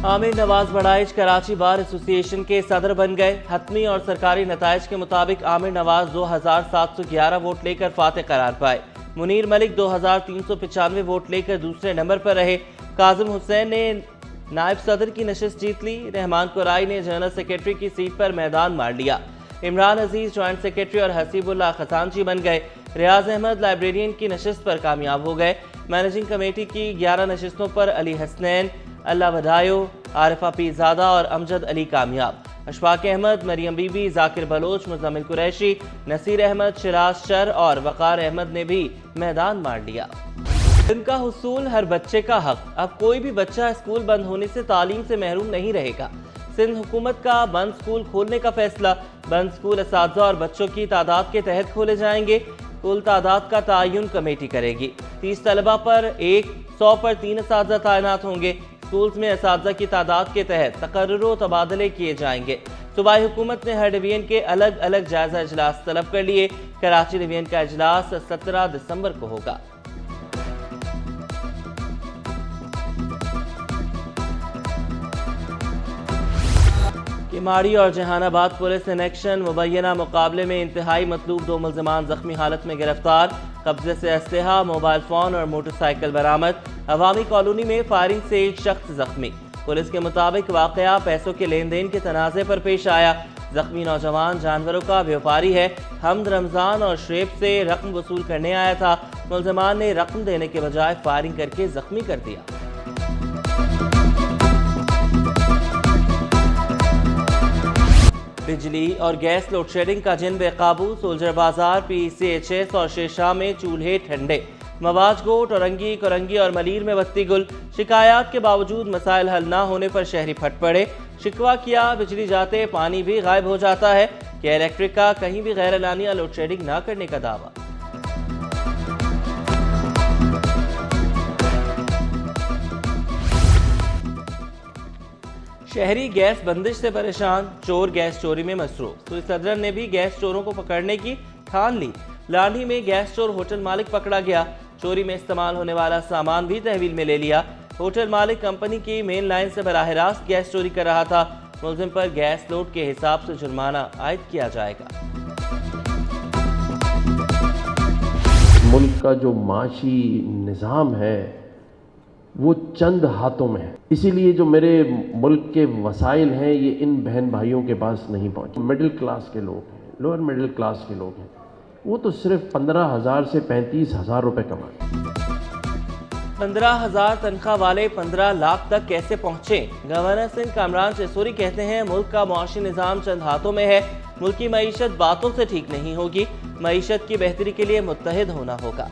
Aamir Nawaz बड़ाइच Karachi bar association के सदर बन गए। हतमी और सरकारी नताइज के मुताबिक आमिर नवाज 2711 वोट लेकर फातेह करार पाए। मुनीर मलिक 2395 वोट लेकर दूसरे नंबर पर रहे। काजिम हुसैन ने नायब सदर की नशिस्त जीत ली। रहमान कुराई ने जनरल सेक्रेटरी की सीट पर मैदान मार लिया। इमरान अजीज जॉइंट सेक्रेटरी और हसीबुल्लाह खजांची बन गए। रियाज अहमद लाइब्रेरियन की नशिस्त पर कामयाब हो गए। मैनेजिंग कमेटी की 11 नशिस्तों पर अली हसनैन, अल्लाह बधायो, आरिफा पीरजादा और अमजद अली कामयाब। अशफाक अहमद, मरियम बीबी, जाकिर बलोच, मुजम्मिल कुरैशी, नसीर अहमद, शिराज शर और वकार अहमद ने भी मैदान मार लिया। दिन का हुसूल हर बच्चे का हक। अब कोई भी बच्चा स्कूल बंद होने से तालीम से महरूम नहीं रहेगा। सिंध हुकूमत का बंद स्कूल खोलने का फैसला। बंद स्कूल असातिज़ा और बच्चों की तादाद के तहत खोले जाएंगे। कुल तादाद का तयन कमेटी करेगी। 30 तलबा पर 100 पर 3 असातिज़ा तैनात होंगे। स्कूल्स में असातिज़ा की तादाद के तहत तकर्रुर व तबादले किए जाएंगे। सूबाई हुकूमत ने हर डिवीजन के अलग अलग जायजा इजलास तलब कर लिए। कराची डिवीजन का इजलास 17 दिसंबर को होगा। किमाड़ी और जहानाबाद पुलिस इन एक्शन। मुबैना मुकाबले में इंतहाई मतलूब 2 मुल्ज़िमान जख्मी हालत में गिरफ्तार। कब्जे से असलहा, मोबाइल फ़ोन और मोटरसाइकिल बरामद। अवामी कॉलोनी में फायरिंग से एक शख्स जख्मी। पुलिस के मुताबिक वाक़या पैसों के लेन देन के तनाज़े पर पेश आया। जख्मी नौजवान जानवरों का व्यापारी है। हमद रमज़ान और श्रेब से रकम वसूल करने आया था। मुल्ज़िमान ने रकम देने के बजाय फायरिंग करके जख्मी कर दिया। बिजली और गैस लोड शेडिंग का जिन बेकाबू। सोल्जर बाजार, PCHS और शेरशाह में चूल्हे ठंडे। मवाजगोट, औरंगी, कोरंगी और मलीर में बत्ती गुल। शिकायत के बावजूद मसाइल हल न होने पर शहरी फट पड़े। शिकवा किया, बिजली जाते पानी भी गायब हो जाता है। क्या इलेक्ट्रिक का कहीं भी गैर एलानिया लोड शेडिंग न करने का दावा। शहरी गैस बंदिश से परेशान, चोर गैस चोरी में मसरूफ। तो सदरन ने भी गैस चोरों को पकड़ने की ठान ली। लांडी में गैस चोर होटल मालिक पकड़ा गया। चोरी में इस्तेमाल होने वाला सामान भी तहवील में ले लिया। होटल मालिक कंपनी की मेन लाइन से बराह रास्त गैस चोरी कर रहा था। मुल्जिम पर गैस लोड के हिसाब से जुर्माना आयद किया जाएगा। मुल्क का जो माशी निज़ाम है वो चंद हाथों में है, इसीलिए जो मेरे मुल्क के वसाइल हैं ये इन बहन भाइयों के पास नहीं पहुँचे। मिडिल क्लास के लोग हैं, लोअर मिडिल क्लास के लोग हैं, वो तो सिर्फ 15,000 से 35,000 रुपए कमाते। 15,000 तनख्वाह वाले 15 लाख तक कैसे पहुँचे। गवर्नर सिंध कामरान चेसोरी कहते हैं मुल्क का मुआशी निज़ाम चंद हाथों में है। मुल्क की मईशत बातों से ठीक नहीं होगी। मईशत की बेहतरी के लिए मुत्तहिद होना होगा।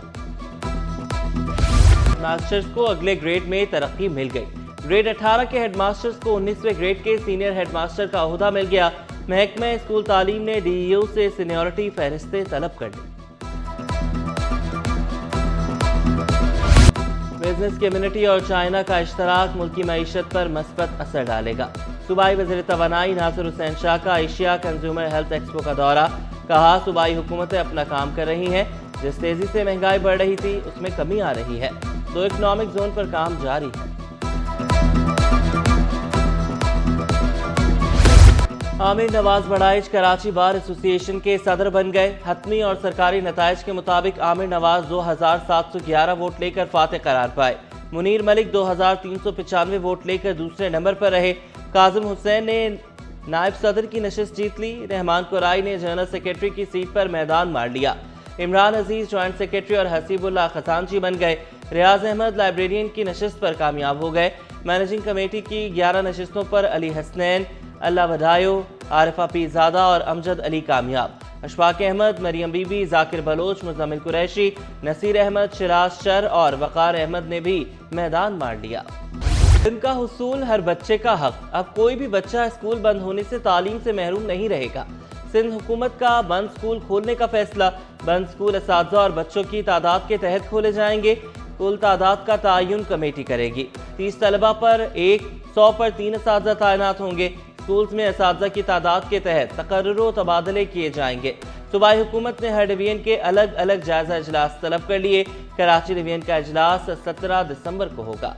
मास्टर्स को अगले ग्रेड में तरक्की मिल गई। ग्रेड 18 के हेडमास्टर्स को 19वें ग्रेड के सीनियर हेडमास्टर का ओहदा मिल गया। महकमा स्कूल तालीम ने DEO से सीनियरिटी फहरिस्तें तलब कर दी। बिजनेस कम्युनिटी और चाइना का इश्तराक मुल्क की मईशत पर मस्बत असर डालेगा। सूबाई वज़ीर तवानाई नासिर हुसैन शाह का एशिया कंज्यूमर हेल्थ एक्सपो का दौरा। कहा सूबाई हुकूमतें अपना काम कर रही हैं। जिस तेजी से महंगाई बढ़ रही थी उसमें कमी आ रही है। 2 इकोनॉमिक जोन पर काम जारी है। आमिर नवाज बड़ाइच कराची बार एसोसिएशन के सदर बन गए। हतमी और सरकारी नताइज के मुताबिक आमिर नवाज 2711 वोट लेकर फातेह करार पाए। मुनीर मलिक 2395 वोट लेकर दूसरे नंबर पर रहे। काजिम हुसैन ने नायब सदर की नशिस्त जीत ली। रहमान कुराई ने जनरल सेक्रेटरी की सीट पर मैदान मार लिया। इमरान अजीज जॉइंट सेक्रेटरी और हसीबुल्लाह खजांची बन गए। रियाज अहमद लाइब्रेरियन की नशिस्त पर कामयाब हो गए। मैनेजिंग कमेटी की 11 नशिस्तों पर अली हसनैन, अल्लाह बधायो, आरिफा पीरजादा और अमजद अली कामयाब। अशफाक अहमद, मरियम बीबी, जाकिर बलोच, मुजम्मिल कुरैशी, नसीर अहमद, शिराज शर और वकार अहमद ने भी मैदान मार लिया। दिन का हुसूल हर बच्चे का हक। अब कोई भी बच्चा स्कूल बंद होने से तालीम से महरूम नहीं रहेगा। सिंध हुकूमत का बंद स्कूल खोलने का फैसला। बंद स्कूल असातिज़ा और बच्चों की तादाद के तहत खोले जाएंगे। कुल तादाद का तयन कमेटी करेगी। 30 तलबा पर 100 पर 3 असातिज़ा तैनात होंगे। स्कूल्स में असातिज़ा की तादाद के तहत तकर्रुर व तबादले किए जाएंगे। सूबाई हुकूमत ने हर डिवीजन के अलग अलग जायजा इजलास तलब कर लिए। कराची डिवीजन का इजलास 17 दिसंबर को होगा।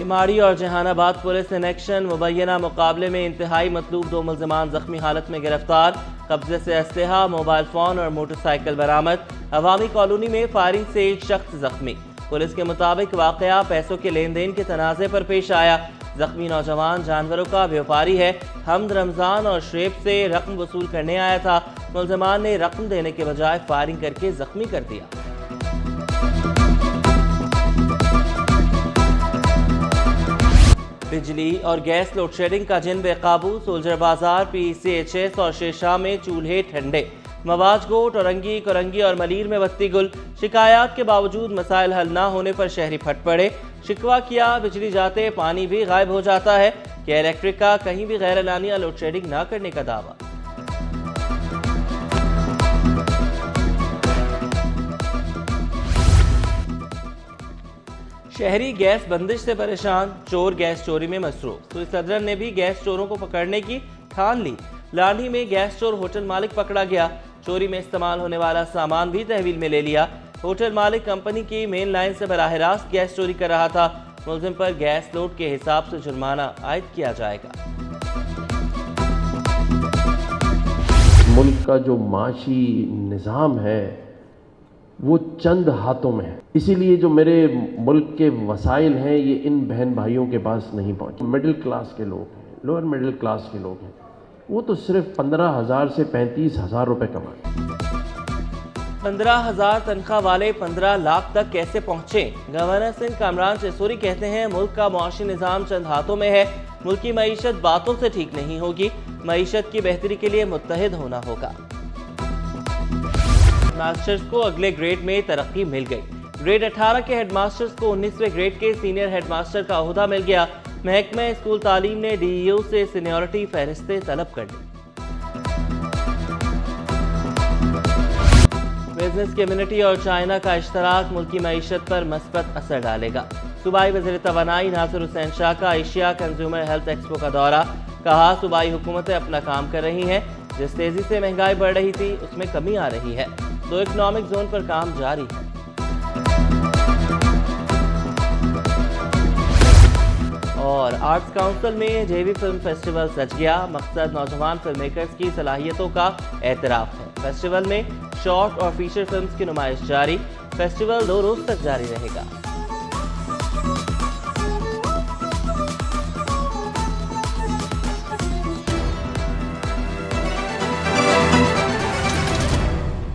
کماڑی اور جہان آباد پولیس ان ایکشن، مبینہ مقابلے میں انتہائی مطلوب 2 ملزمان زخمی حالت میں گرفتار، قبضے سے اسلحہ، موبائل فون اور موٹر سائیکل برآمد، عوامی کالونی میں فائرنگ سے ایک شخص زخمی۔ پولیس کے مطابق واقعہ پیسوں کے لین دین کے تنازع پر پیش آیا۔ زخمی نوجوان جانوروں کا بیوپاری ہے، حمد رمضان اور شعیب سے رقم وصول کرنے آیا تھا۔ ملزمان نے رقم دینے کے بجائے فائرنگ کر کے زخمی کر دیا۔ بجلی اور گیس لوڈ شیڈنگ کا جن بے قابو، سولجر بازار، PCHS اور شیشاں میں چولہے ٹھنڈے، مواج گوٹ، اورنگی، کرنگی اور ملیر میں بتی گل۔ شکایات کے باوجود مسائل حل نہ ہونے پر شہری پھٹ پڑے، شکوہ کیا بجلی جاتے پانی بھی غائب ہو جاتا ہے، کہ الیکٹرک کا کہیں بھی غیر اعلانیہ لوڈ شیڈنگ نہ کرنے کا دعویٰ۔ شہری گیس بندش سے پریشان، چور گیس چوری میں مصروف۔ سوئی صدر نے بھی گیس چوروں کو پکڑنے کی ٹھان لی۔ لانڈھی میں گیس چور ہوٹل مالک پکڑا گیا، چوری میں استعمال ہونے والا سامان بھی تحویل میں لے لیا۔ ہوٹل مالک کمپنی کی مین لائن سے براہ راست گیس چوری کر رہا تھا، ملزم پر گیس لوڈ کے حساب سے جرمانہ عائد کیا جائے گا۔ ملک کا جو معاشی نظام ہے وہ چند ہاتھوں میں ہے، اسی لیے جو میرے ملک کے وسائل ہیں یہ ان بہن بھائیوں کے پاس نہیں پہنچے۔ مڈل کلاس کے لوگ ہیں، لوور مڈل کلاس کے لوگ ہیں، وہ تو صرف 15,000 سے 35,000 روپے کمائیں۔ 15,000 تنخواہ والے 15 لاکھ تک کیسے پہنچے؟ گورنر سندھ کامران چیسوری کہتے ہیں ملک کا معاشی نظام چند ہاتھوں میں ہے، ملکی معیشت باتوں سے ٹھیک نہیں ہوگی، معیشت کی بہتری کے لیے متحد ہونا ہوگا۔ ماسٹرز کو اگلے گریڈ میں ترقی مل گئی، گریڈ 18 کے ہیڈ ماسٹرز کو 19ویں گریڈ کے سینئر ہیڈ ماسٹر کا عہدہ مل گیا۔ محکمہ اسکول تعلیم نے DEO سے سینیورٹی فہرستیں طلب کر لی۔ بزنس کمیونٹی اور چائنا کا اشتراک ملکی معیشت پر مثبت اثر ڈالے گا۔ صوبائی وزیر توانائی ناصر حسین شاہ کا ایشیا کنزیومر ہیلتھ ایکسپو کا دورہ، کہا صوبائی حکومتیں اپنا کام کر رہی ہیں، جس تیزی سے مہنگائی بڑھ رہی تھی اس میں کمی آ رہی ہے، 2 اکنامک زون پر کام جاری ہے۔ اور آرٹس کاؤنسل میں JV فلم فیسٹیول سج گیا، مقصد نوجوان فلم میکرز کی صلاحیتوں کا اعتراف ہے۔ فیسٹیول میں شارٹ اور فیچر فلمز کی نمائش جاری، فیسٹیول 2 روز تک جاری رہے گا۔